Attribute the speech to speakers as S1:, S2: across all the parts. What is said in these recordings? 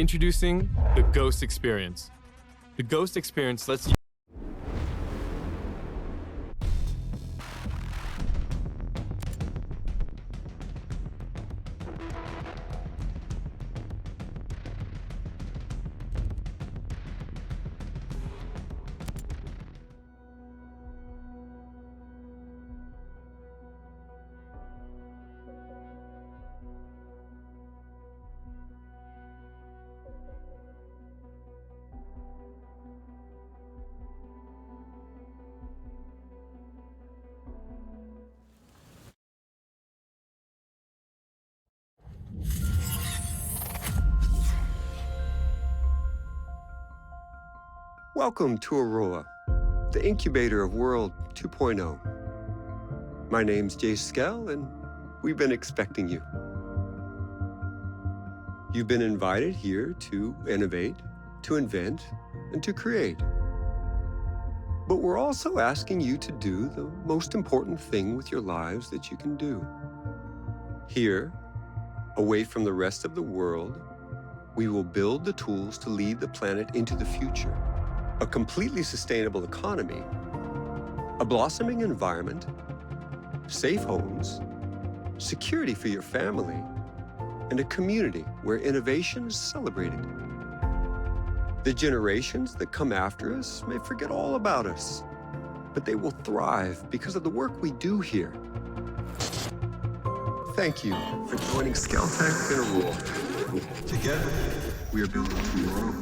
S1: Introducing the Ghost Experience. The Ghost Experience lets you
S2: Welcome to Aurora, the incubator of World 2.0. My name's Jay Skell, and we've been expecting you. You've been invited here to innovate, to invent, and to create. But we're also asking you to do the most important thing with your lives that you can do. Here, away from the rest of the world, we will build the tools to lead the planet into the future. A completely sustainable economy, a blossoming environment, safe homes, security for your family, and a community where innovation is celebrated. The generations that come after us may forget all about us, but they will thrive because of the work we do here. Thank you for joining Skeltech and Aurora. Together, we are building tomorrow.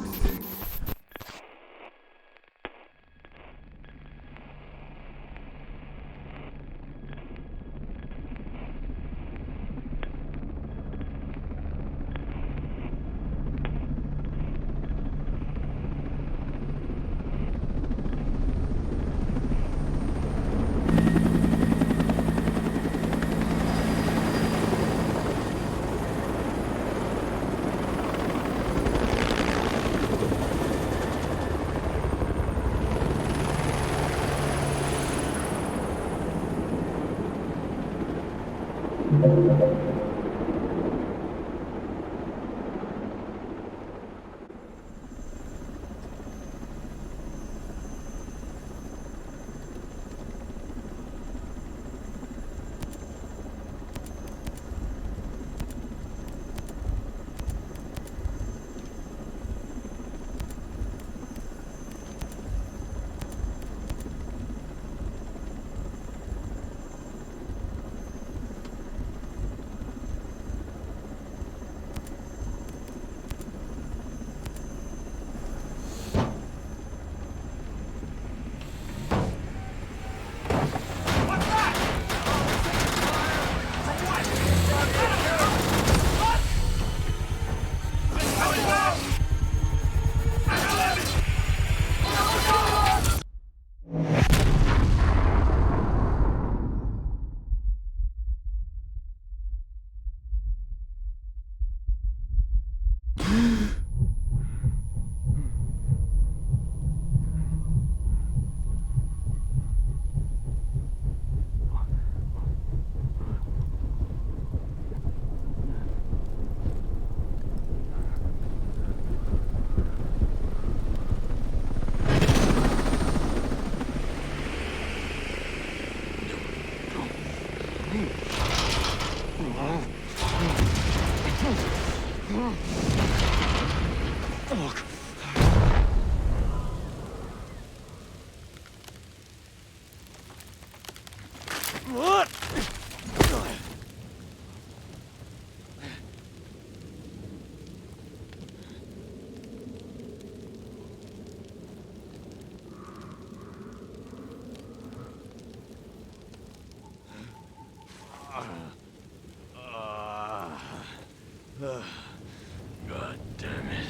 S3: God damn it.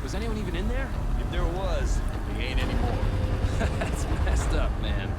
S1: Was anyone even in there?
S3: If there was, he ain't anymore.
S1: That's messed up, man.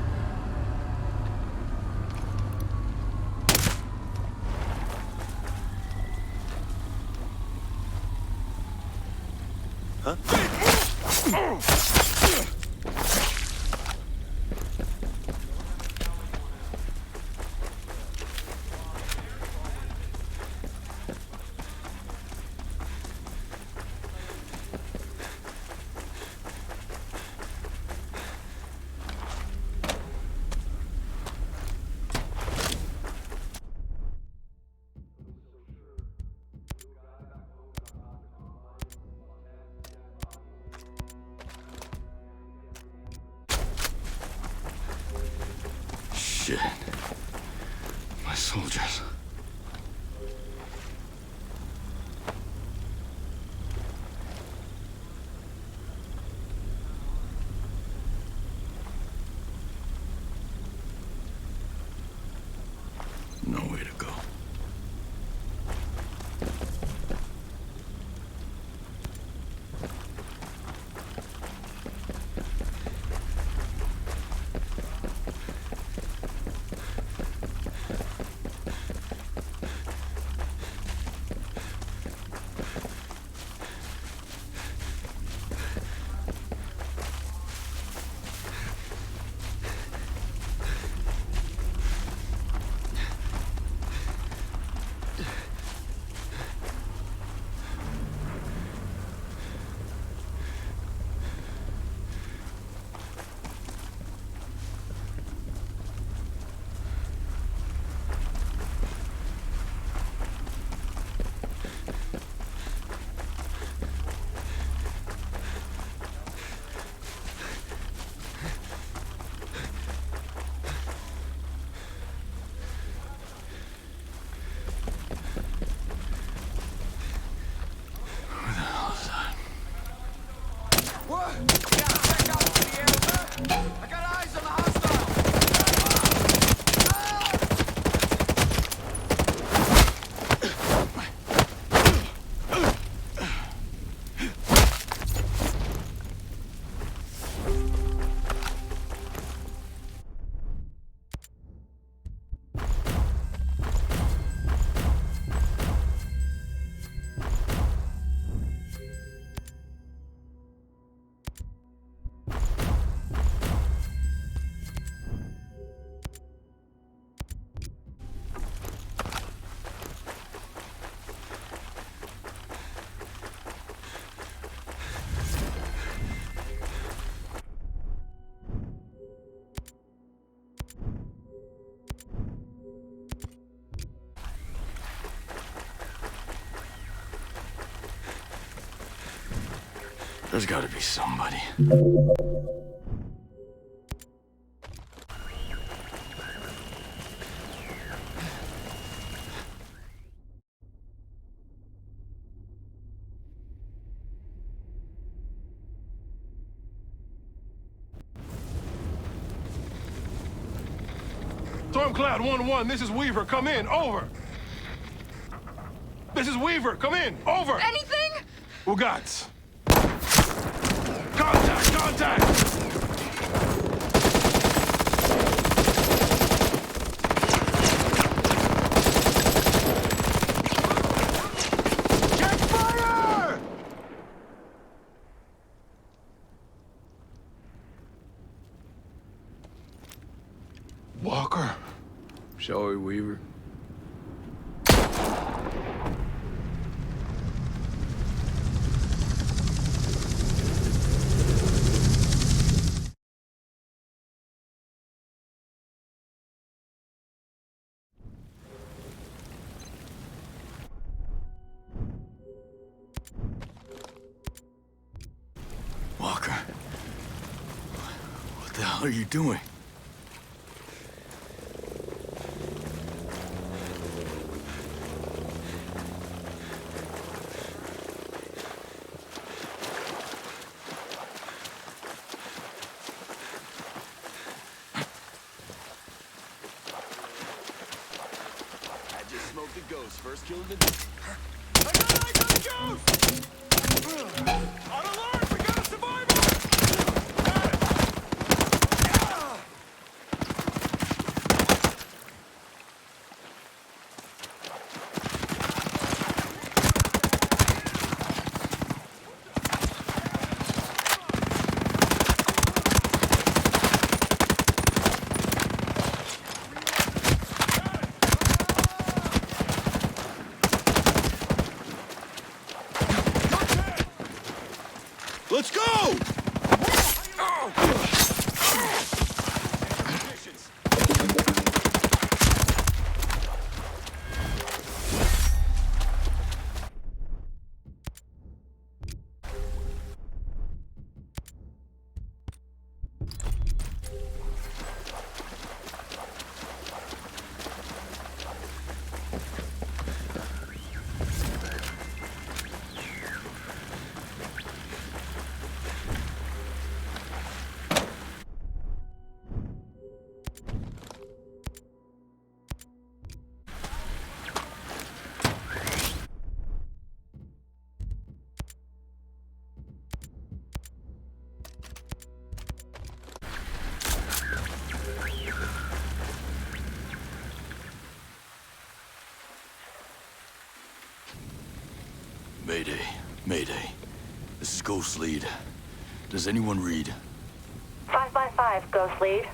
S3: Shit. My soldiers. No way to go. There's gotta be somebody.
S4: Stormcloud 1-1, this is Weaver. Come in. Over. This is Weaver. Come in. Over.
S5: Anything?
S4: Ugats. Contact! Contact! Check fire! Walker.
S3: Sorry, Weaver. Walker. What the hell are you doing?
S6: Smoke the ghost. First kill of the day.
S4: I got a ghost! On alert! We got a survivor! Got it!
S3: Let's go! Mayday. Mayday. This is Ghost Lead. Does anyone read?
S7: 5x5, Ghost Lead.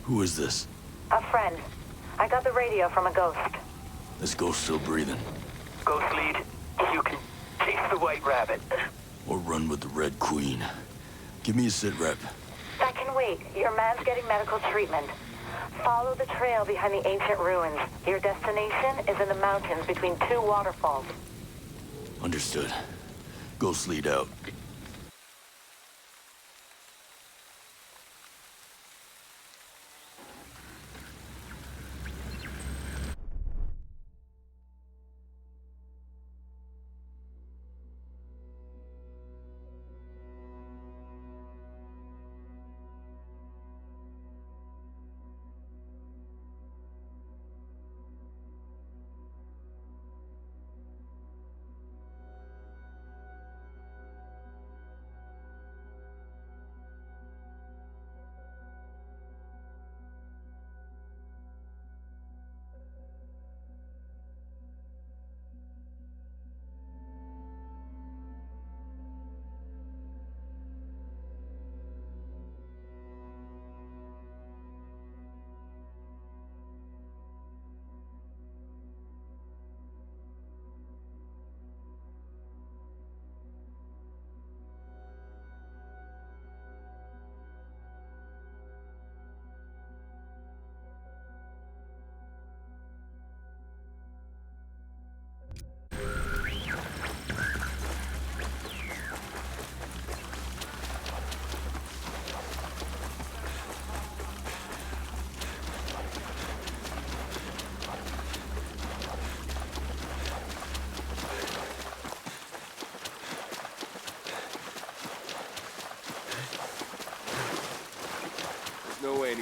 S3: Who is this?
S7: A friend. I got the radio from a ghost.
S3: This ghost still breathing.
S8: Ghost Lead, you can chase the White Rabbit.
S3: Or run with the Red Queen. Give me a sit rep.
S7: That can wait. Your man's getting medical treatment. Follow the trail behind the ancient ruins. Your destination is in the mountains between two waterfalls.
S3: Understood. Ghost Lead out.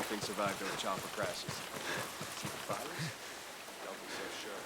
S5: you think survived those chopper crashes? Secret fighters? Don't be so sure.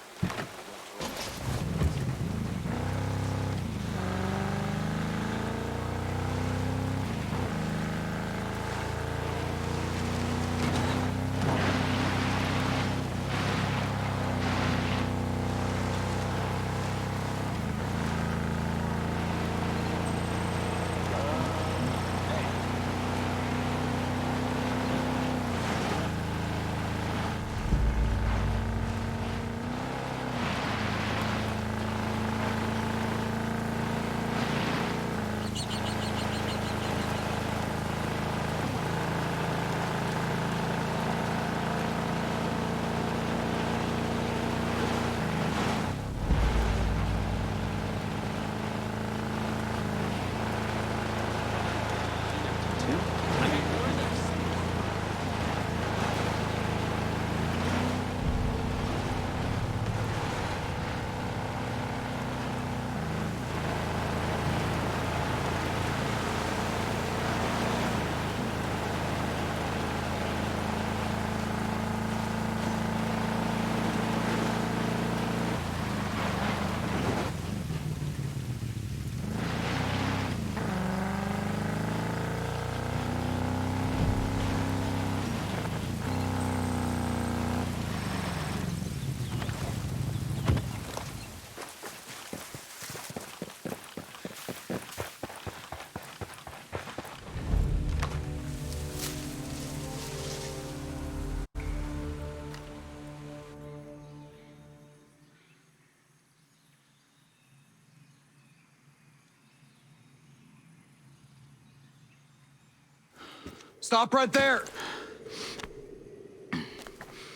S6: Stop right there!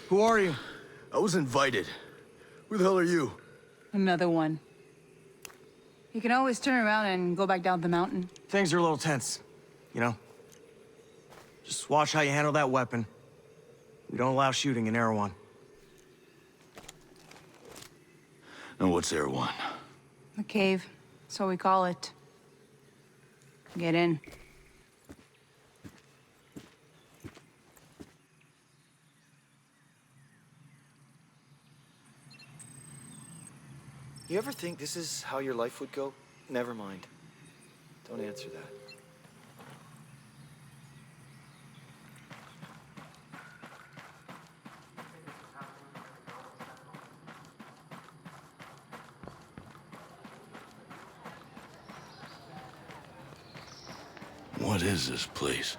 S6: Who are you?
S3: I was invited. Who the hell are you?
S9: Another one. You can always turn around and go back down the mountain.
S6: Things are a little tense, you know? Just watch how you handle that weapon. We don't allow shooting in Erewhon.
S3: And what's Erewhon?
S9: The cave, so we call it. Get in.
S5: You ever think this is how your life would go? Never mind. Don't answer that.
S3: What is this place?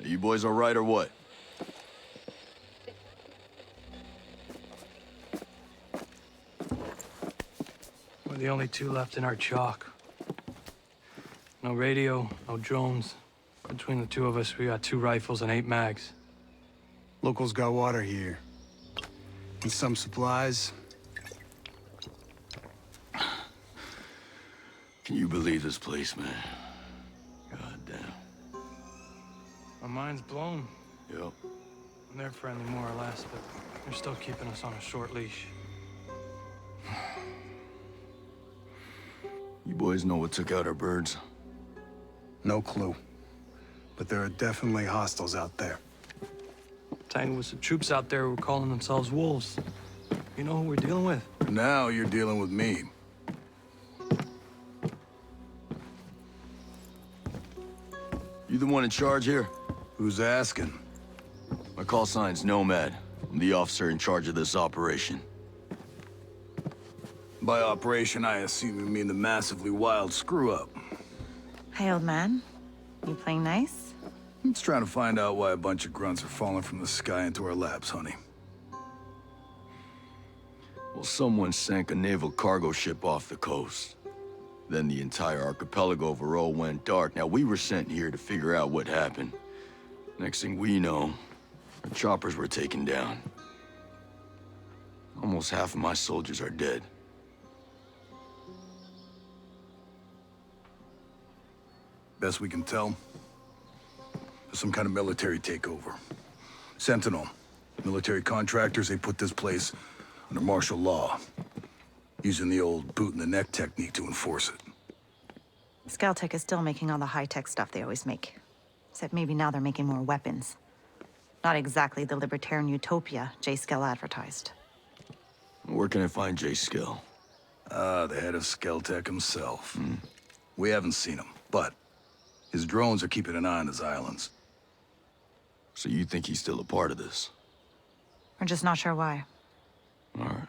S3: Are you boys all right or what?
S10: We're the only two left in our chalk. No radio, no drones. Between the two of us, we got 2 rifles and 8 mags.
S6: Locals got water here. And some supplies.
S3: Can you believe this place, man? God damn.
S10: My mind's blown.
S3: Yep.
S10: And they're friendly, more or less, but they're still keeping us on a short leash.
S3: You boys know what took out our birds?
S6: No clue. But there are definitely hostiles out there.
S10: Tangled with some troops out there who were calling themselves wolves. You know who we're dealing with?
S3: Now you're dealing with me. You the one in charge here?
S6: Who's asking?
S3: My call sign's Nomad. I'm the officer in charge of this operation.
S6: By operation, I assume you mean the massively wild screw-up.
S11: Hey, old man. You playing nice?
S6: I'm just trying to find out why a bunch of grunts are falling from the sky into our laps, honey.
S3: Well, someone sank a naval cargo ship off the coast. Then the entire archipelago of Aro went dark. Now, we were sent here to figure out what happened. Next thing we know, our choppers were taken down. Almost half of my soldiers are dead.
S12: Best we can tell, there's some kind of military takeover. Sentinel, military contractors, they put this place under martial law, using the old boot-in-the-neck technique to enforce it.
S11: Scaltech is still making all the high-tech stuff they always make. Except maybe now they're making more weapons. Not exactly the libertarian utopia J. Skell advertised.
S3: Where can I find Jay Skill?
S12: The head of Skeltech himself. We haven't seen him, but his drones are keeping an eye on his islands.
S3: So you think he's still a part of this?
S11: We're just not sure why.
S3: All right.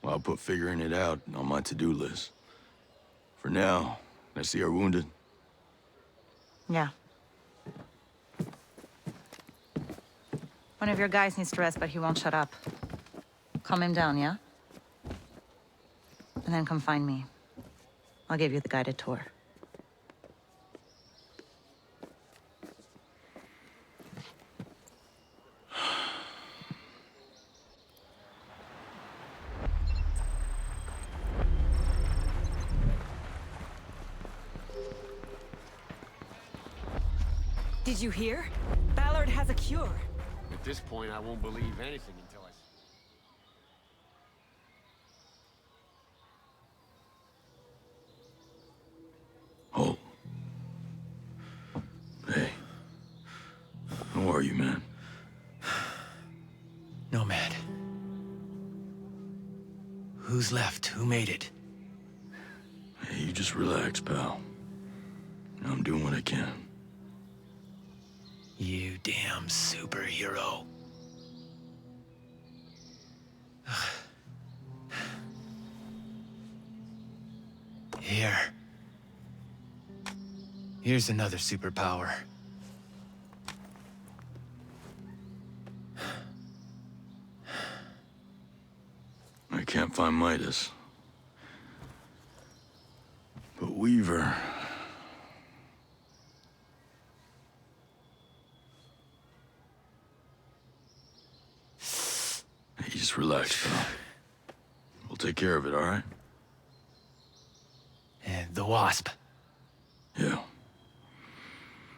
S3: Well, I'll put figuring it out on my to-do list. For now, I see our wounded.
S11: Yeah. One of your guys needs to rest, but he won't shut up. Calm him down, yeah? And then come find me. I'll give you the guided tour.
S13: Did you hear? Ballard has a cure.
S14: At this point, I won't believe anything until I...
S3: Oh. Hey. How are you, man?
S15: Nomad. Who's left? Who made it?
S3: Hey, you just relax, pal. I'm doing what I can.
S15: You damn superhero. Here's another superpower.
S3: I can't find Midas. But Weaver... Hey, just relax, pal. We'll take care of it, all right?
S15: And the Wasp.
S3: Yeah.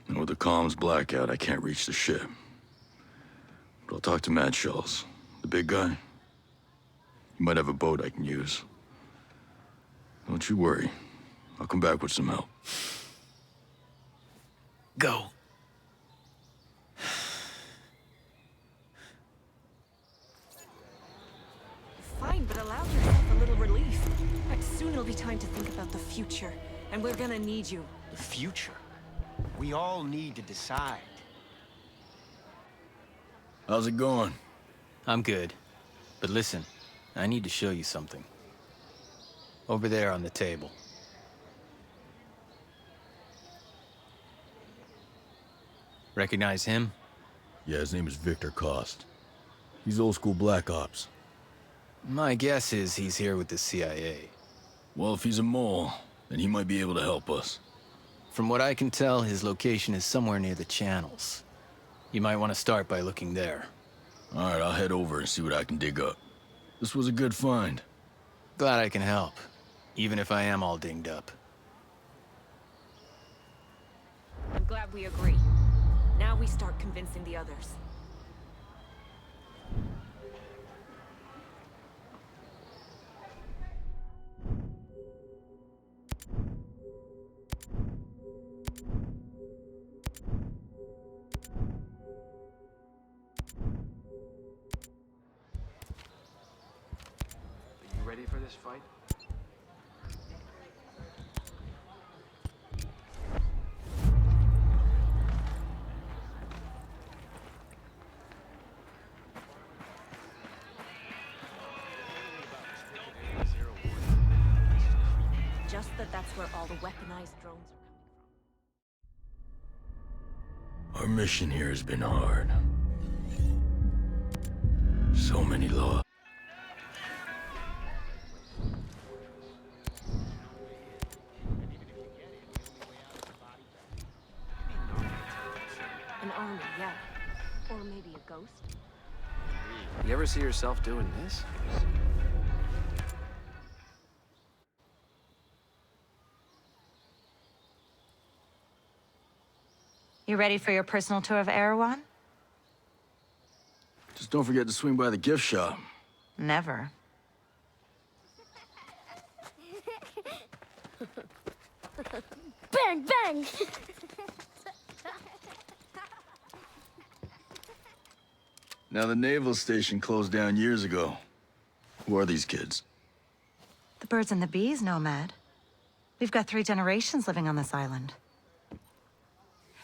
S3: And with the comms blackout, I can't reach the ship. But I'll talk to Mad Shells, the big guy. He might have a boat I can use. Don't you worry. I'll come back with some help.
S15: Go.
S13: Fine, but allow yourself a little relief. Right, soon it'll be time to think about the future, and we're gonna need you.
S14: The future? We all need to decide.
S3: How's it going?
S15: I'm good. But listen, I need to show you something. Over there on the table. Recognize him?
S3: Yeah, his name is Victor Cost. He's old school Black Ops.
S15: My guess is he's here with the CIA.
S3: Well, if he's a mole, then he might be able to help us.
S15: From what I can tell, his location is somewhere near the channels. You might want to start by looking there.
S3: All right, I'll head over and see what I can dig up. This was a good find.
S15: Glad I can help, even if I am all dinged up.
S13: I'm glad we agree. Now we start convincing the others.
S5: Are you ready for this fight?
S13: Just that's where all the weaponized drones are coming from.
S3: Our mission here has been hard. So many laws.
S13: An army, yeah. Or maybe a ghost.
S5: You ever see yourself doing this?
S11: You ready for your personal tour of Erewhon?
S3: Just don't forget to swing by the gift shop.
S11: Never.
S16: Bang, bang!
S3: Now, the naval station closed down years ago. Who are these kids?
S11: The birds and the bees, Nomad. We've got 3 generations living on this island.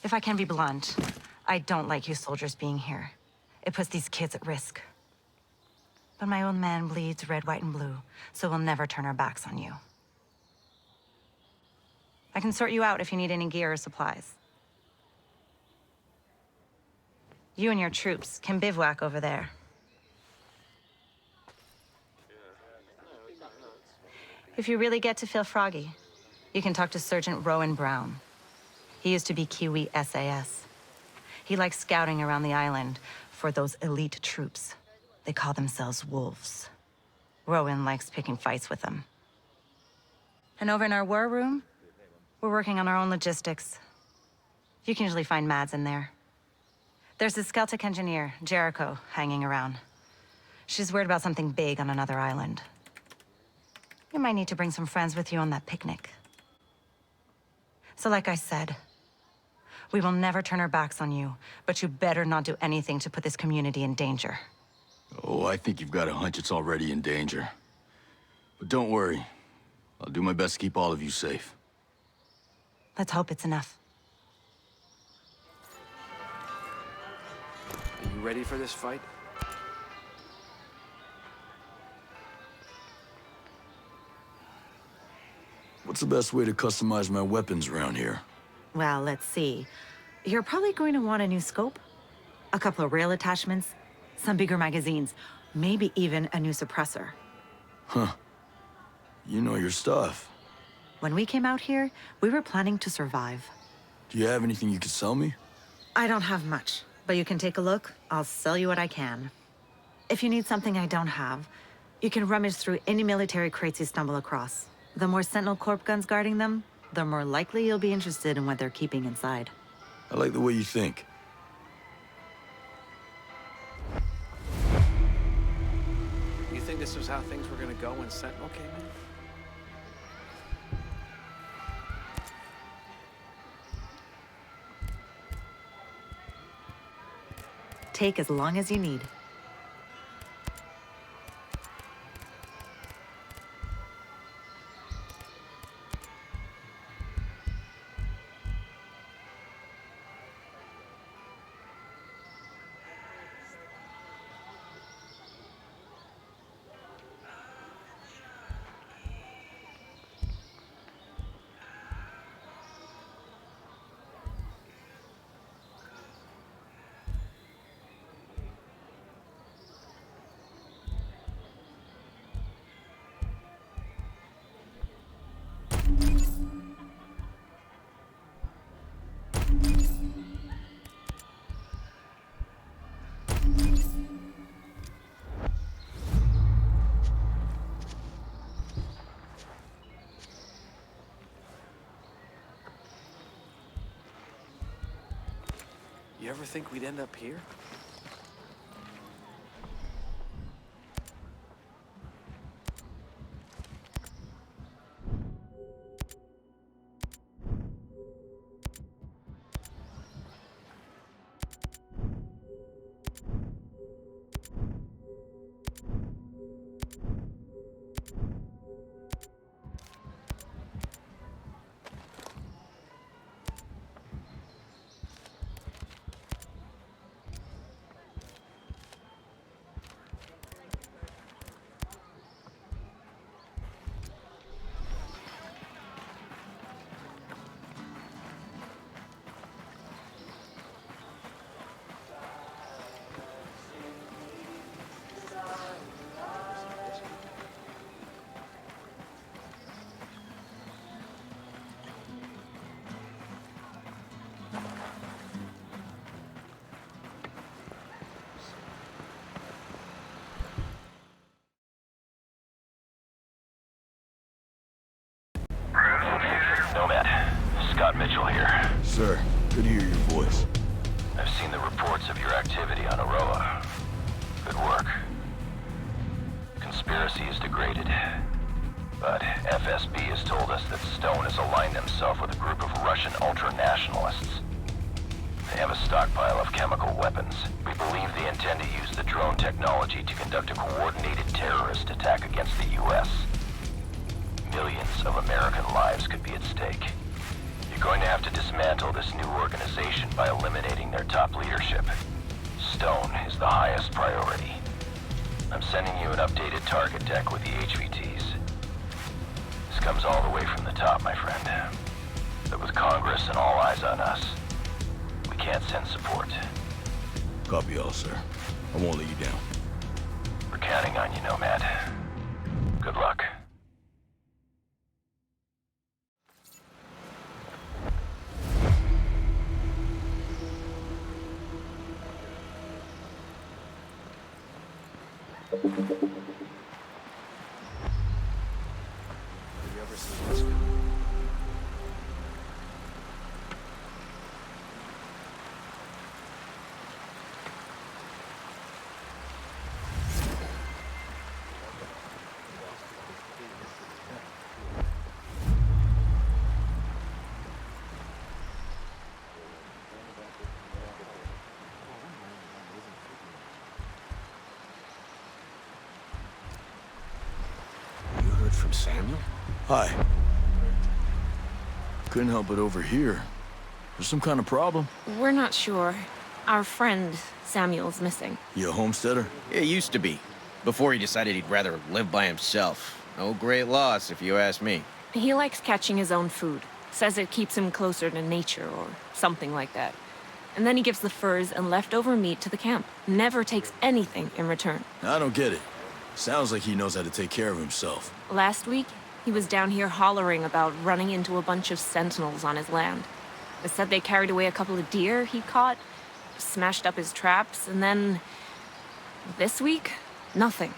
S11: If I can be blunt, I don't like you soldiers being here. It puts these kids at risk. But my own man bleeds red, white, and blue, so we'll never turn our backs on you. I can sort you out if you need any gear or supplies. You and your troops can bivouac over there. If you really get to feel froggy, you can talk to Sergeant Rowan Brown. He used to be Kiwi SAS. He likes scouting around the island for those elite troops. They call themselves wolves. Rowan likes picking fights with them. And over in our war room, we're working on our own logistics. You can usually find Mads in there. There's the Skeltec engineer, Jericho, hanging around. She's worried about something big on another island. You might need to bring some friends with you on that picnic. So like I said, we will never turn our backs on you, but you better not do anything to put this community in danger.
S3: Oh, I think you've got a hunch it's already in danger. But don't worry. I'll do my best to keep all of you safe.
S11: Let's hope it's enough.
S5: Are you ready for this fight?
S3: What's the best way to customize my weapons around here?
S11: Well, let's see. You're probably going to want a new scope, a couple of rail attachments, some bigger magazines, maybe even a new suppressor.
S3: Huh. You know your stuff.
S11: When we came out here, we were planning to survive.
S3: Do you have anything you could sell me?
S11: I don't have much, but you can take a look. I'll sell you what I can. If you need something I don't have, you can rummage through any military crates you stumble across. The more Sentinel Corp guns guarding them, the more likely you'll be interested in what they're keeping inside.
S3: I like the way you think.
S5: You think this was how things were gonna go when Sentinel came in?
S11: Take as long as you need.
S5: You ever think we'd end up here?
S3: Nomad. Scott Mitchell here. Sir. Good to hear your voice.
S16: I've seen the reports of your activity on Aroa. Good work. Conspiracy is degraded. But FSB has told us that Stone has aligned himself with a group of Russian ultra-nationalists. They have a stockpile of chemical weapons. We believe they intend to use the drone technology to conduct a coordinated terrorist attack against the U.S. Millions of American lives could be at stake. You're going to have to dismantle this new organization by eliminating their top leadership. Stone is the highest priority. I'm sending you an updated target deck with the HVTs. This comes all the way from the top, my friend. But with Congress and all eyes on us, we can't send support.
S3: Copy all, sir. I won't let you down.
S16: We're counting on you, Nomad. Good luck.
S5: Have you ever seen this?
S14: From Samuel?
S3: Hi. Couldn't help but overhear. There's some kind of problem?
S13: We're not sure. Our friend, Samuel's missing.
S3: You a homesteader?
S17: It used to be. Before he decided he'd rather live by himself. No great loss, if you ask me.
S13: He likes catching his own food. Says it keeps him closer to nature or something like that. And then he gives the furs and leftover meat to the camp. Never takes anything in return.
S3: I don't get it. Sounds like he knows how to take care of himself.
S13: Last week, he was down here hollering about running into a bunch of sentinels on his land. They said they carried away a couple of deer he caught, smashed up his traps, and then... this week, nothing.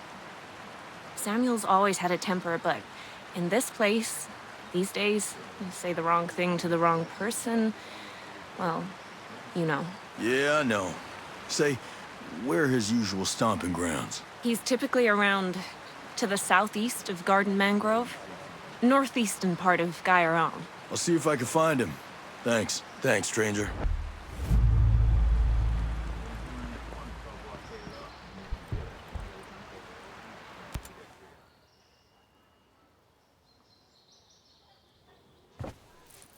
S13: Samuel's always had a temper, but in this place, these days, you say the wrong thing to the wrong person, well, you know.
S3: Yeah, I know. Say, where are his usual stomping grounds?
S13: He's typically around to the southeast of Garden Mangrove, northeastern part of Gaiaron.
S3: I'll see if I can find him. Thanks. Thanks, stranger.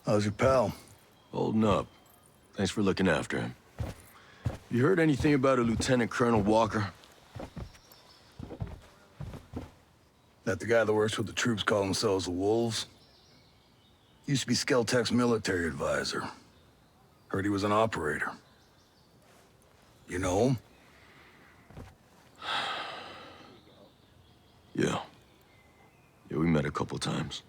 S12: How's your pal?
S3: Holding up. Thanks for looking after him. You heard anything about a Lieutenant Colonel Walker?
S12: That the guy that works with the troops call themselves the Wolves? Used to be Skeltech's military advisor. Heard he was an operator. You know him?
S3: Yeah. Yeah, we met a couple times.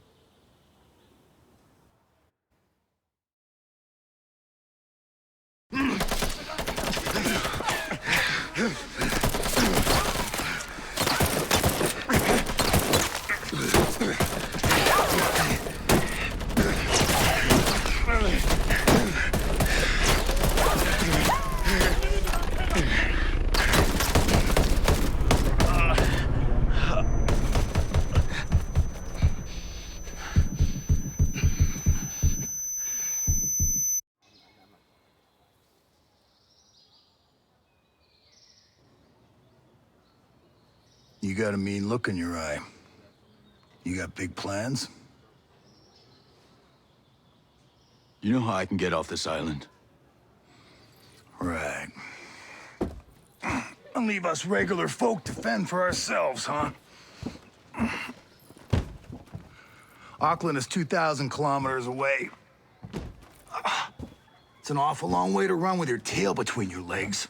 S12: You got a mean look in your eye. You got big plans?
S3: You know how I can get off this island?
S12: Right. And leave us regular folk to fend for ourselves, huh? Auckland is 2,000 kilometers away. It's an awful long way to run with your tail between your legs.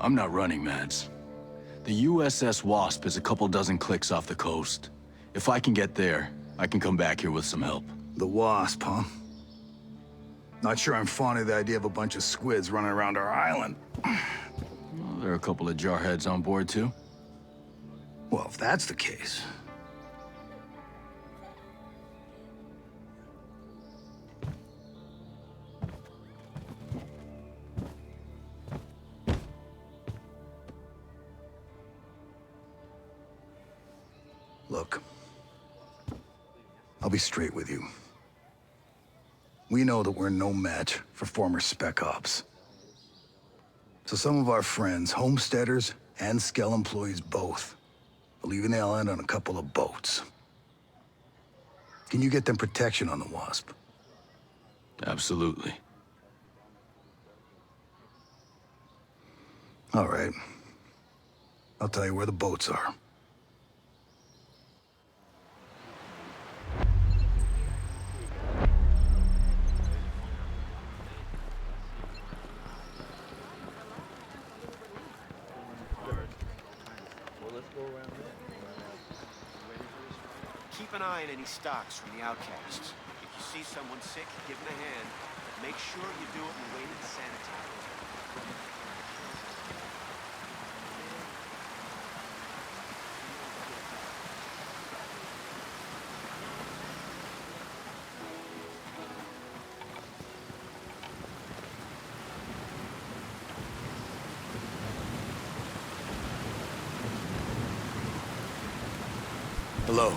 S3: I'm not running, Mads. The USS Wasp is a couple dozen clicks off the coast. If I can get there, I can come back here with some help.
S12: The Wasp, huh? Not sure I'm fond of the idea of a bunch of squids running around our island.
S3: Well, there are a couple of jarheads on board, too.
S12: Well, if that's the case, Look, I'll be straight with you. We know that we're no match for former Spec Ops. So some of our friends, homesteaders and Skell employees both, are leaving the island on a couple of boats. Can you get them protection on the Wasp?
S3: Absolutely.
S12: All right. I'll tell you where the boats are.
S14: Keep an eye on any stocks from the outcasts. If you see someone sick, give them a hand. But make sure you do it in a way that's sanitary.
S3: Hello.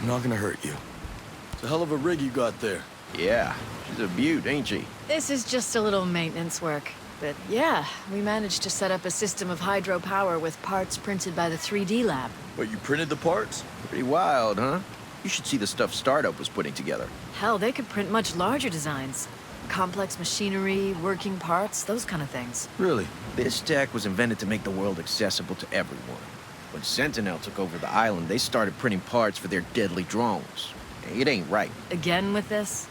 S3: I'm not gonna hurt you. It's a hell of a rig you got there.
S17: Yeah, she's a beaut, ain't she?
S18: This is just a little maintenance work. But yeah, we managed to set up a system of hydropower with parts printed by the 3D lab.
S3: But you printed the parts?
S17: Pretty wild, huh? You should see the stuff Startup was putting together.
S18: Hell, they could print much larger designs. Complex machinery, working parts, those kind of things.
S3: Really?
S17: This tech was invented to make the world accessible to everyone. When Sentinel took over the island, they started printing parts for their deadly drones. It ain't right.
S18: Again with this?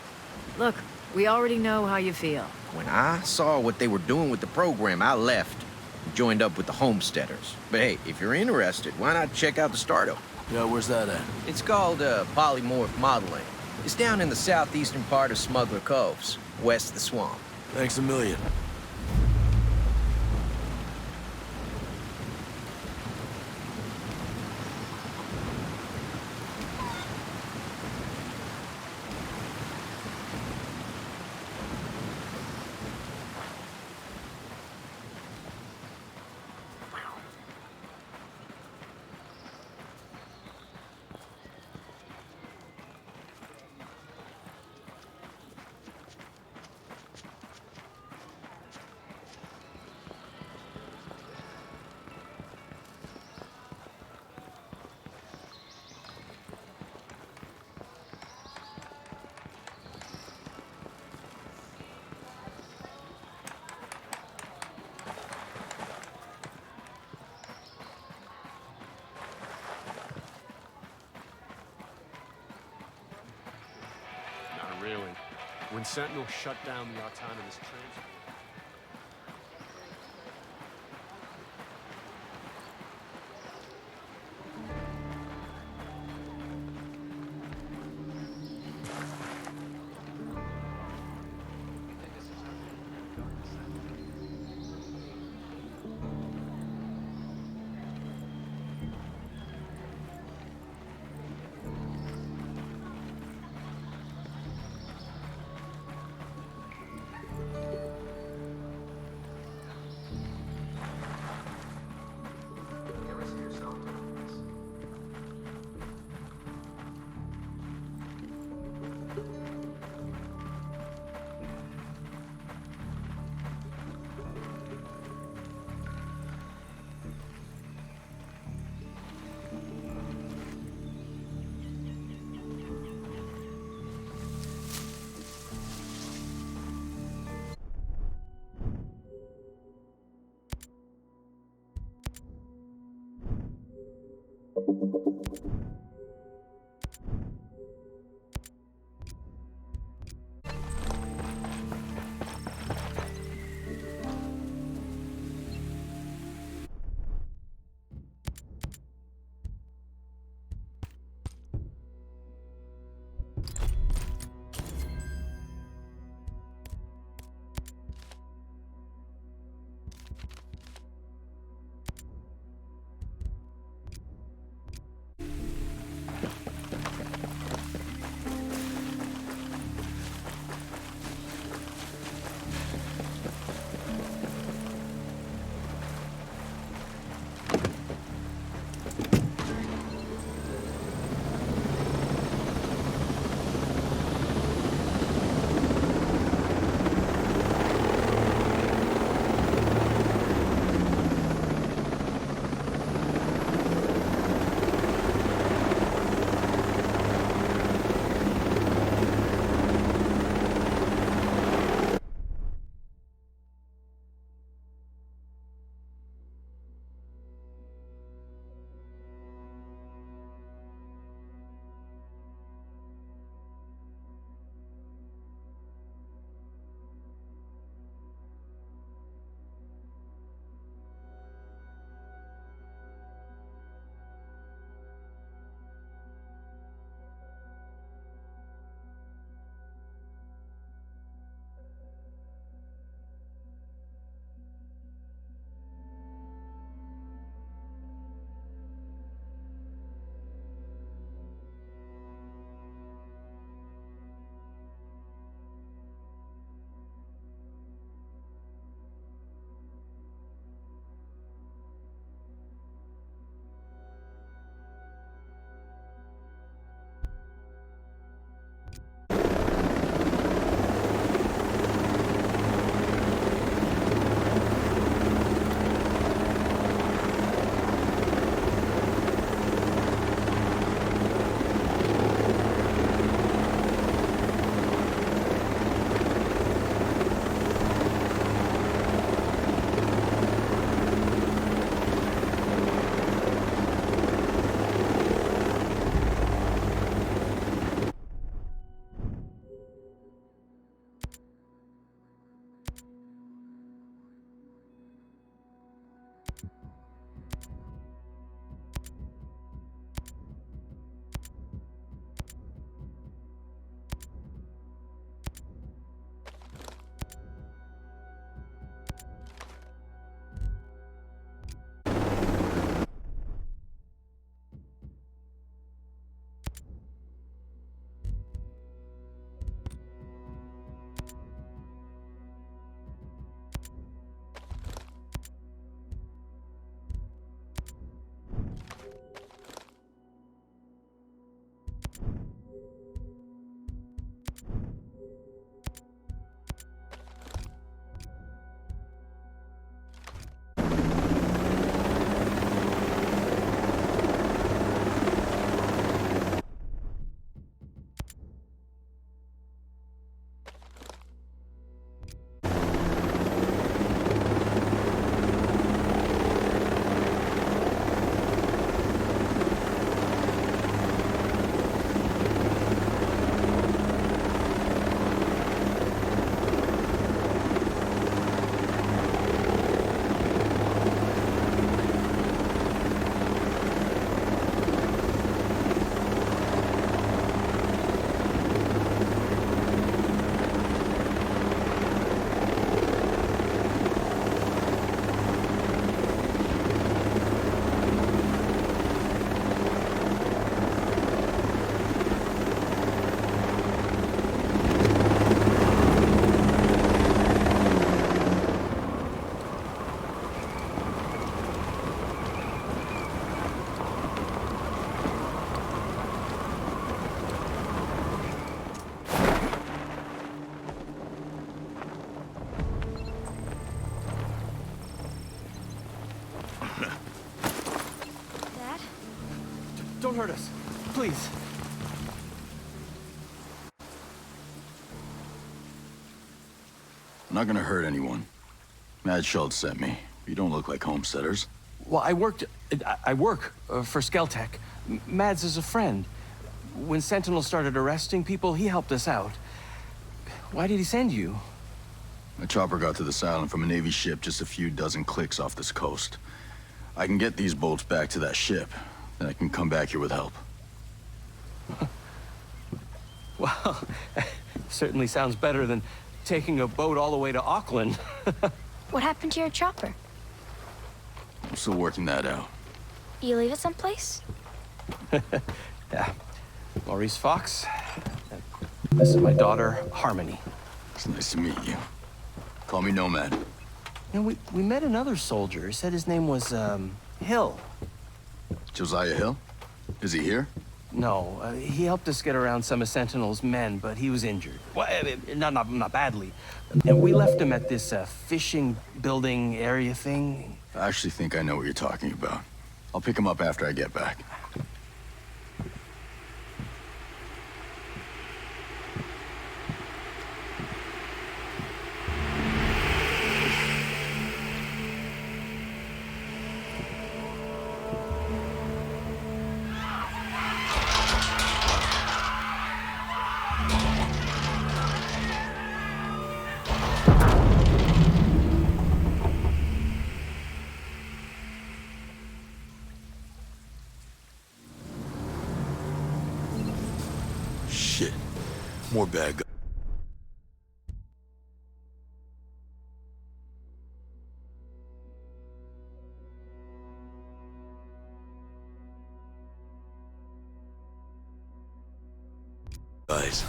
S18: Look, we already know how you feel.
S17: When I saw what they were doing with the program, I left and joined up with the Homesteaders. But hey, if you're interested, why not check out the Startup?
S3: Yeah, where's that at?
S17: It's called Polymorph Modeling. It's down in the southeastern part of Smuggler Coves, west of the swamp.
S3: Thanks a million.
S5: Not really. When Sentinel shut down the autonomous transport...
S6: don't hurt us. Please.
S3: I'm not gonna hurt anyone. Mad Schultz sent me. You don't look like homesteaders.
S6: Well, I work for Skeltec. Mads is a friend. When Sentinel started arresting people, he helped us out. Why did he send you?
S3: My chopper got to this island from a Navy ship just a few dozen clicks off this coast. I can get these bolts back to that ship, then I can come back here with help.
S6: Well, certainly sounds better than taking a boat all the way to Auckland.
S19: What happened to your chopper?
S3: I'm still working that out.
S19: You leave it someplace?
S6: Yeah. Maurice Fox. And this is my daughter, Harmony.
S3: It's nice to meet you. Call me Nomad.
S6: You know, we met another soldier. He said his name was, Hill.
S3: Josiah Hill? Is he here?
S6: No, he helped us get around some of Sentinel's men, but he was injured. Well, not badly. And we left him at this fishing building area thing.
S3: I actually think I know what you're talking about. I'll pick him up after I get back. Shit. More bad guys.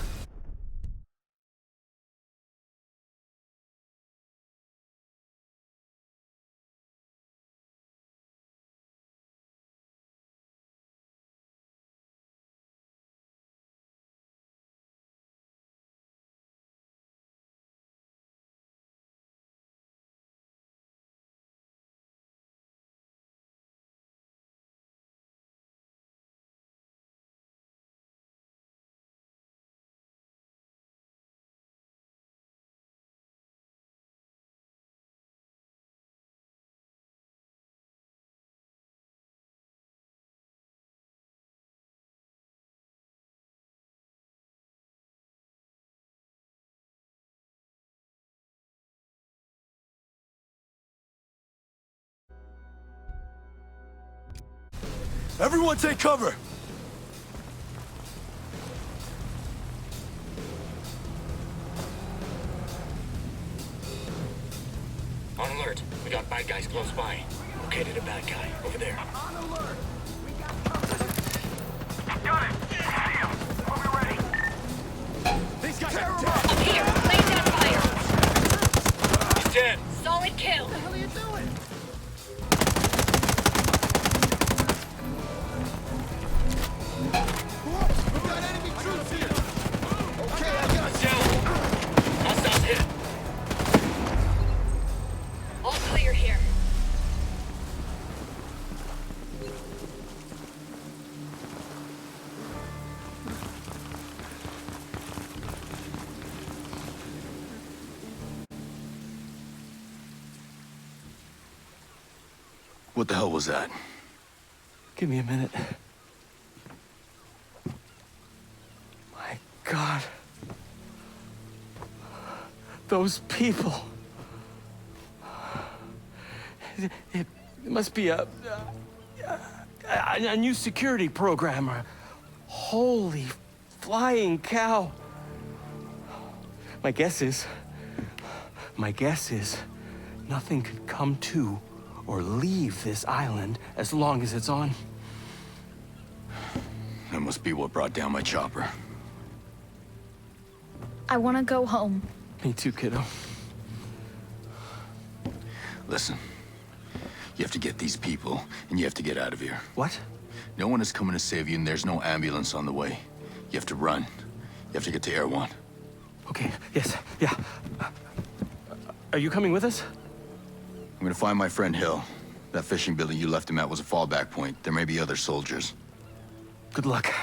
S3: Everyone take cover!
S20: On alert. We got bad guys close by. Located a bad guy. Over there.
S4: On alert! We got cover! Got it! See him! We'll be ready! These guys are dead!
S18: Up here! Blazing a fire!
S20: He's dead!
S18: Solid kill!
S4: What the hell are you doing? We got enemy troops here! Okay, I got
S20: you! Hostiles hit!
S18: All clear here.
S3: What the hell was that?
S6: Give me a minute. My God. Those people. It must be a new security program. Holy flying cow. My guess is nothing could come to or leave this island as long as it's on.
S3: That must be what brought down my chopper.
S19: I want to go home.
S6: Me too, kiddo.
S3: Listen, you have to get these people, and you have to get out of here.
S6: What?
S3: No one is coming to save you, and there's no ambulance on the way. You have to run. You have to get to Air One.
S6: Okay, yes, yeah. Are you coming with us?
S3: I'm gonna find my friend Hill. That fishing building you left him at was a fallback point. There may be other soldiers.
S6: Good luck.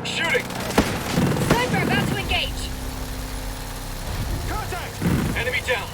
S20: Shooting! Sniper about to engage! Contact! Enemy down!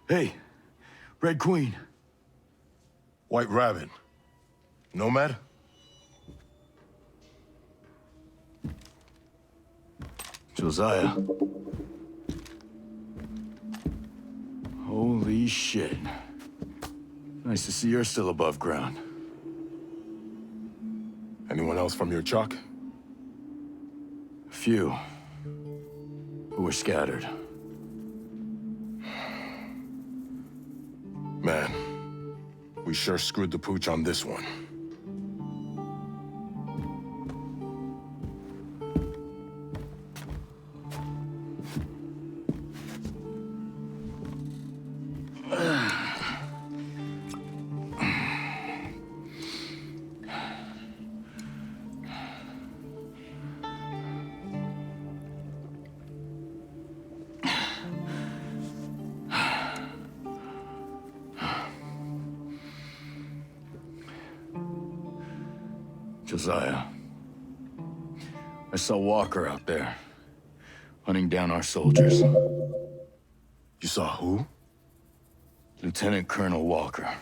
S12: Hey, Red Queen.
S21: White Rabbit. Nomad?
S12: Josiah. Holy shit. Nice to see you're still above ground.
S21: Anyone else from your chalk?
S12: A few. Who were scattered.
S21: Man, we sure screwed the pooch on this one.
S12: Josiah. I saw Walker out there, hunting down our soldiers.
S21: You saw who?
S12: Lieutenant Colonel Walker.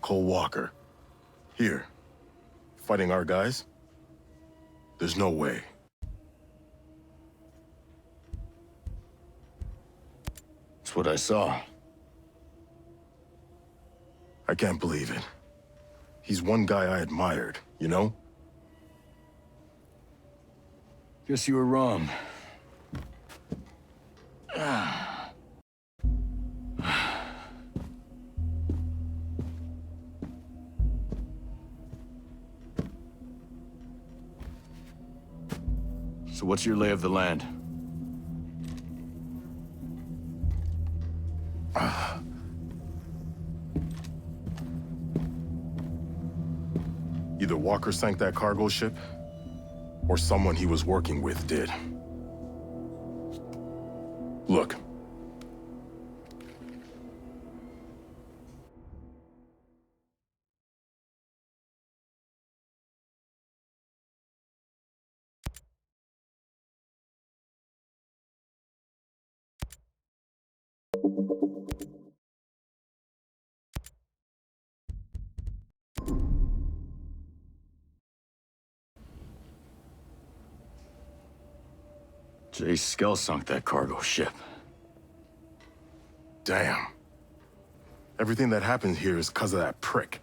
S21: Cole Walker. Here. Fighting our guys? There's no way.
S12: That's what I saw.
S21: I can't believe it. He's one guy I admired, you know?
S12: Guess you were wrong.
S3: So what's your lay of the land?
S21: Either Walker sank that cargo ship, or someone he was working with did. Look.
S3: Jay Skell sunk that cargo ship.
S21: Damn. Everything that happened here is because of that prick.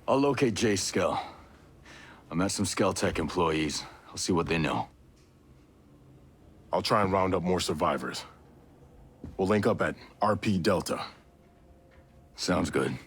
S3: I'll locate Jay Skell. I met some Skell Tech employees. I'll see what they know.
S21: I'll try and round up more survivors. We'll link up at RP Delta.
S3: Sounds good.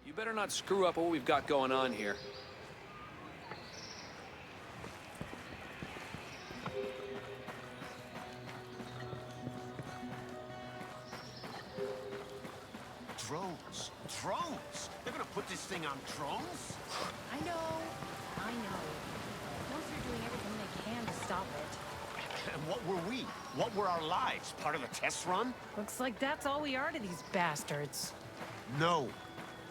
S5: You better not screw up what we've got going on here.
S14: Drones. Drones? They're gonna put this thing on drones?
S18: I know. Once they're doing everything they can to stop it.
S14: And what were we? What were our lives? Part of the test run?
S18: Looks like that's all we are to these bastards.
S14: No.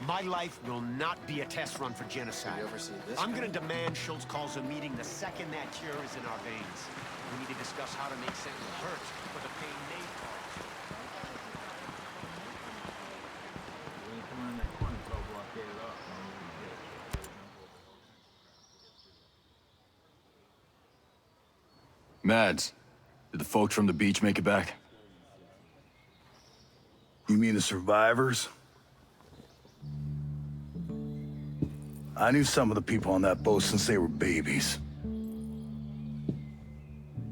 S14: My life will not be a test run for genocide.
S5: You ever see this
S14: I'm
S5: guy?
S14: gonna demand Schultz calls a meeting the second that cure is in our veins. We need to discuss how to make Sentinel hurt for the pain they caused.
S3: Mads, did the folks from the beach make it back?
S12: You mean the survivors? I knew some of the people on that boat since they were babies.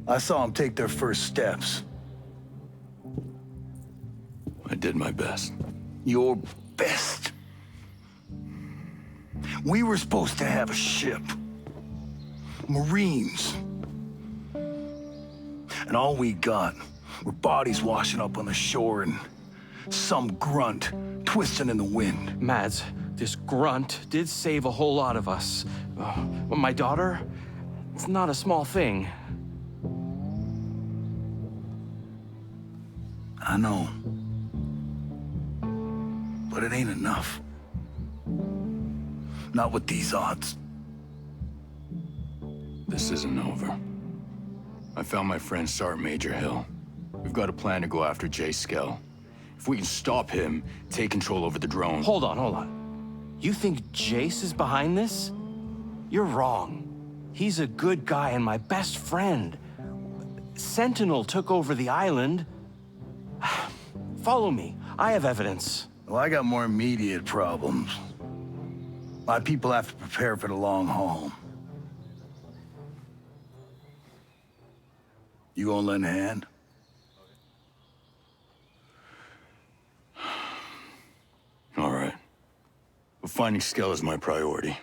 S12: I saw them take their first steps.
S3: I did my best.
S12: Your best? We were supposed to have a ship. Marines. And all we got were bodies washing up on the shore and some grunt twisting in the wind.
S6: Mads, this grunt did save a whole lot of us. My daughter, it's not a small thing.
S12: I know. But it ain't enough. Not with these odds.
S3: This isn't over. I found my friend Sergeant Major Hill. We've got a plan to go after Jay Skell. If we can stop him, take control over the drone.
S6: Hold on. You think Jace is behind this? You're wrong. He's a good guy and my best friend. Sentinel took over the island. Follow me. I have evidence.
S12: Well, I got more immediate problems. My people have to prepare for the long haul. You gonna lend a hand?
S3: All right. But finding Skell is my priority.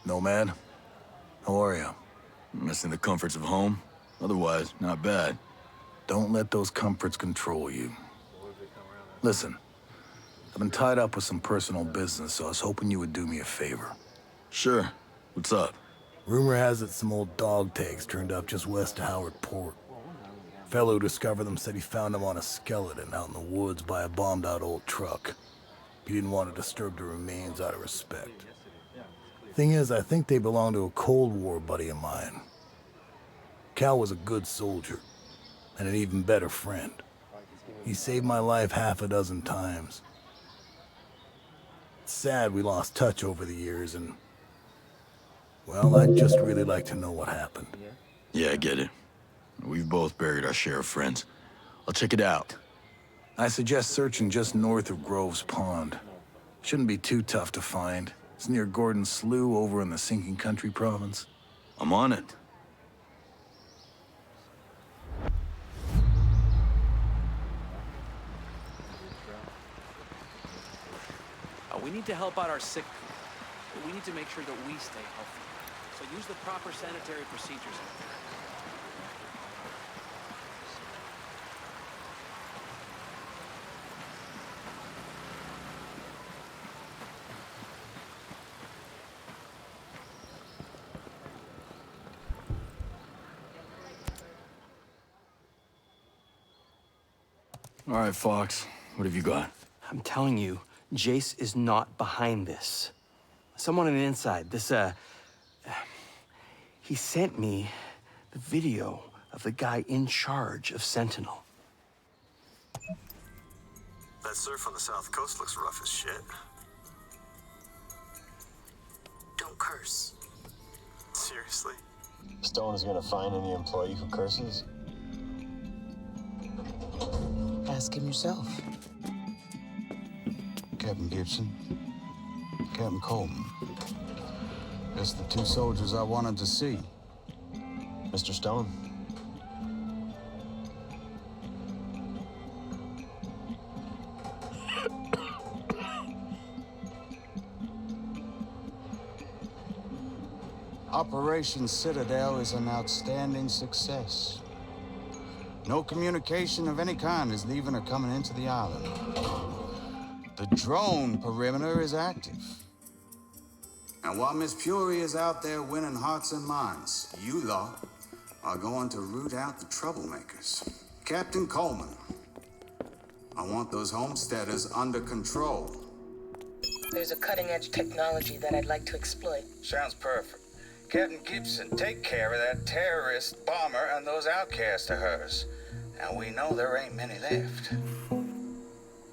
S12: Nomad, how are you?
S3: Missing the comforts of home? Otherwise, not bad.
S12: Don't let those comforts control you. Listen, I've been tied up with some personal business, so I was hoping you would do me a favor.
S3: Sure. What's up?
S12: Rumor has it some old dog tags turned up just west of Howard Port. Fellow who discovered them said he found them on a skeleton out in the woods by a bombed-out old truck. He didn't want to disturb the remains out of respect. Thing is, I think they belong to a Cold War buddy of mine. Cal was a good soldier, and an even better friend. He saved my life half a dozen times. It's sad we lost touch over the years, and well, I'd just really like to know what happened.
S3: Yeah, I get it. We've both buried our share of friends. I'll check it out.
S12: I suggest searching just north of Groves Pond. Shouldn't be too tough to find. It's near Gordon Slough over in the Sinking Country province.
S3: I'm on it.
S5: We need to help out our sick people. But we need to make sure that we stay healthy. So use the proper sanitary procedures out there.
S3: All right, Fox. What have you got?
S6: I'm telling you, Jace is not behind this. Someone on the inside, he sent me the video of the guy in charge of Sentinel.
S2: That surf on the south coast looks rough as shit.
S22: Don't curse.
S2: Seriously?
S23: Stone is gonna find any employee who curses?
S22: Ask him yourself.
S24: Captain Gibson, Captain Coleman. That's the two soldiers I wanted to see.
S23: Mr. Stone.
S24: Operation Citadel is an outstanding success. No communication of any kind is leaving or coming into the island. The drone perimeter is active. And while Miss Fury is out there winning hearts and minds, you lot are going to root out the troublemakers. Captain Coleman, I want those homesteaders under control.
S22: There's a cutting-edge technology that I'd like to exploit.
S24: Sounds perfect. Captain Gibson, take care of that terrorist bomber and those outcasts of hers. Now, we know there ain't many left,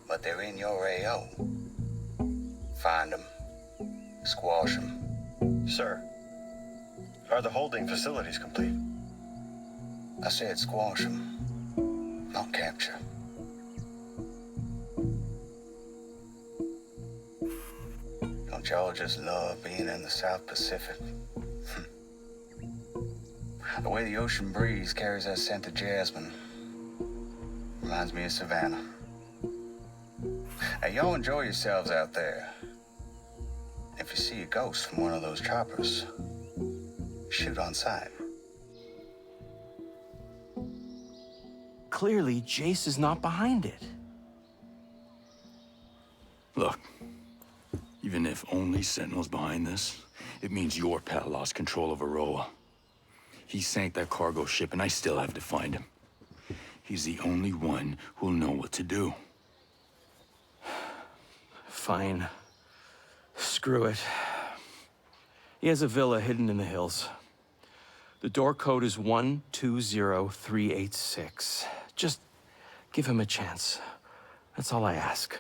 S24: but they're in your AO. Find them, squash them.
S2: Sir, are the holding facilities complete?
S24: I said squash them, not capture. Don't y'all just love being in the South Pacific? The way the ocean breeze carries that scent of jasmine reminds me of Savannah. Now, y'all enjoy yourselves out there. If you see a ghost from one of those choppers, shoot on sight.
S6: Clearly, Jace is not behind it.
S3: Look, even if only Sentinel's behind this, it means your pal lost control of Aroa. He sank that cargo ship, and I still have to find him. He's the only one who'll know what to do.
S6: Fine. Screw it. He has a villa hidden in the hills. The door code is 120386. Just give him a chance. That's all I ask.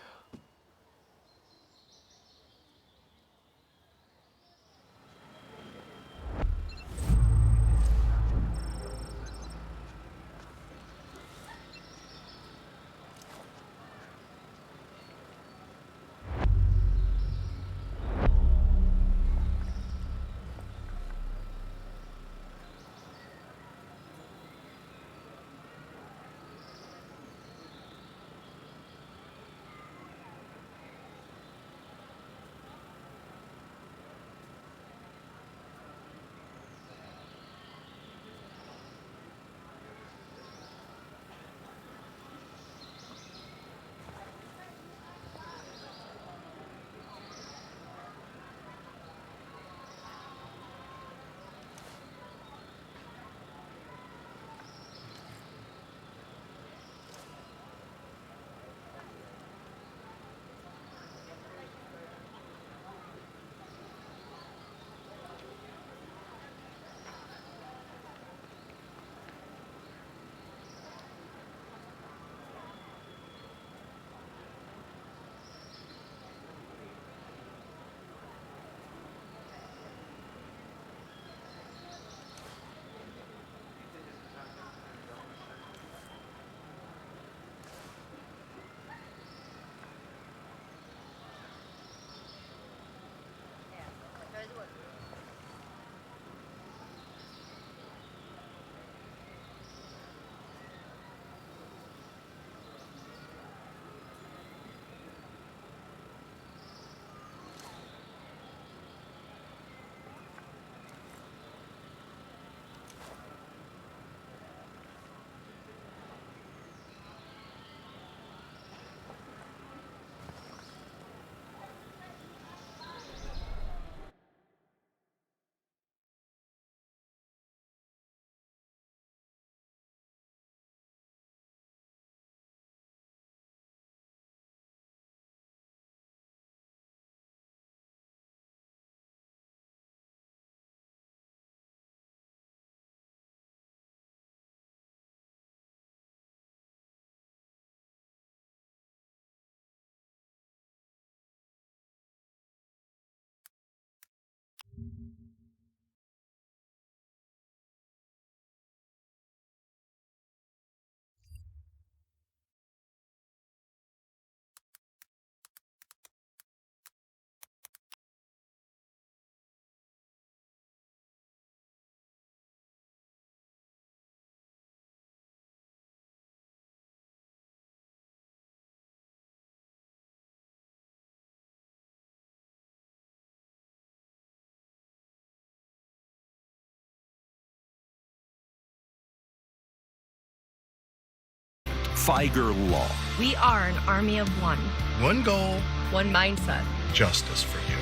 S1: Feiger Law.
S7: We are an army of one.
S8: One goal,
S7: one mindset.
S8: justice for you.